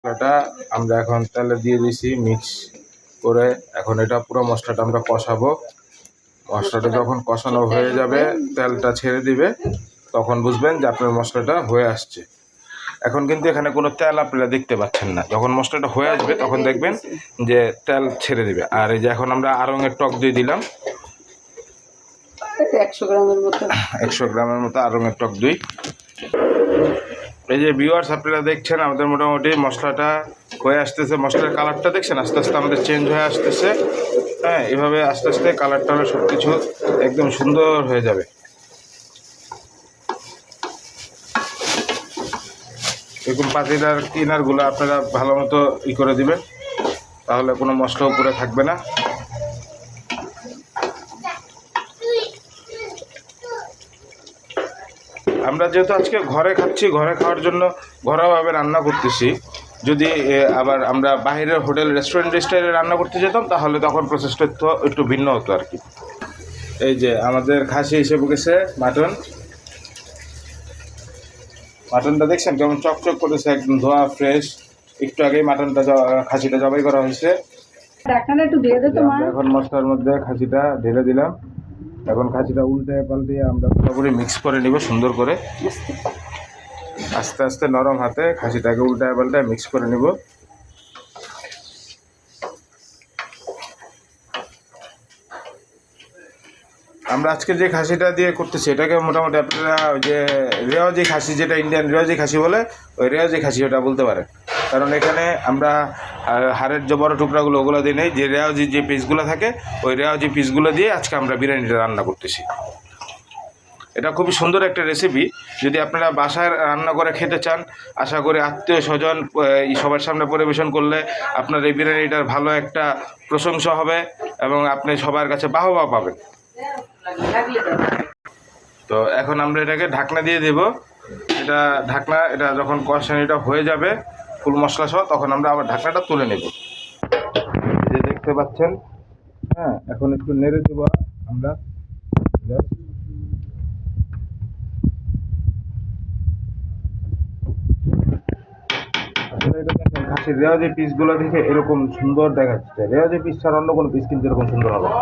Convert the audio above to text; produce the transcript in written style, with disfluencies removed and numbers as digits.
এটা আমরা এখন তেলে দিয়ে দিছি মিক্স করে। এখন এটা পুরো মশলাটা আমরা কষাবো। মশলাটা যখন কষানো হয়ে যাবে, তেলটা ছেড়ে দিবে, তখন বুঝবেন যে আপনার মশলাটা হয়ে আসছে। এখন কিন্তু এখানে কোনো তেল আপনারা দেখতে পাচ্ছেন না। যখন মশলাটা হয়ে আসবে তখন দেখবেন যে তেল ছেড়ে দিবে। আর এই যে এখন আমরা আড়ঙের টক দই দিলাম 100 গ্রামের মতো আড়ঙের টক দই। এই যে ভিউয়ার্স, আপনারা দেখছেন আমাদের মোটামুটি মশলাটা হয়ে আসতেছে। মশলার কালারটা দেখছেন আস্তে আস্তে আমাদের চেঞ্জ হয়ে আসতেছে। হ্যাঁ, এভাবে আস্তে আস্তে কালারটা সব কিছু একদম সুন্দর হয়ে যাবে। এরকম পাতিলার কিনারগুলো আপনারা ভালো মতো করে দিবেন, তাহলে কোনো মশলা উপরে থাকবে না। আমরা যেহেতু আজকে ঘরে খাচ্ছি, ঘরে খাওয়ার জন্য ঘরোয়াভাবে রান্না করতেছি। যদি আবার আমরা বাইরের হোটেল রেস্টুরেন্ট স্টাইলে রান্না করতে যেতাম, তাহলে তখন প্রসেসটা তো একটু ভিন্ন হতো আর কি। এই যে আমাদের খাসি হিসেবে গেছে মাটনটা দেখছেন কেমন চকচক করেছে, একদম ধোয়া ফ্রেশ। একটু আগেই খাসিটা জবাই করা হয়েছে। এখন মশলার মধ্যে খাসিটা ঢেলে দিলাম। এখন খাসিটা উল্টে পাল্টে আমরা পুরোপুরি মিক্স করে নিব সুন্দর করে। আস্তে আস্তে নরম হাতে খাসিটাকে উল্টায় পাল্টায় মিক্স করে নিব। আমরা আজকে যে খাসিটা দিয়ে করতেছি এটাকে মোটামুটি আপনারা ওই যে রেওয়াজি খাসি, যেটা ইন্ডিয়ান রেওয়াজি খাসি বলে, ওই রেওয়াজি খাসি ওটা বলতে পারেন। কারণ এখানে আমরা হাড়ের যে বড় টুকরাগুলো ওগুলো দিয়ে নেই, যে রেওয়াজি যে পিসগুলো থাকে ওই রেওয়াজি পিসগুলো দিয়ে আজকে আমরা বিরিয়ানিটা রান্না করতেছি। এটা খুবই সুন্দর একটা রেসিপি। যদি আপনারা বাসায় রান্না করে খেতে চান, আশা করি আত্মীয় স্বজন সবার সামনে পরিবেশন করলে আপনার এই বিরিয়ানিটার ভালো একটা প্রশংসা হবে এবং আপনি সবার কাছে বাহবা পাবেন। তো এখন আমরা এটাকে ঢাকনা দিয়ে দেব। এটা যখন কষানিটা হয়ে যাবে ফুল মশলা সহ, তখন আমরা আবার ঢাকনাটা তুলে নেব। যে দেখতে পাচ্ছেন, হ্যাঁ, এখন একটু নেড়ে দেব আমরা। খাসির রেওয়াজি পিসগুলো দেখে এরকম সুন্দর দেখাচ্ছে। রেওয়াজি পিস ছাড়া অন্য কোনো পিস কিন্তু এরকম সুন্দর হবে না।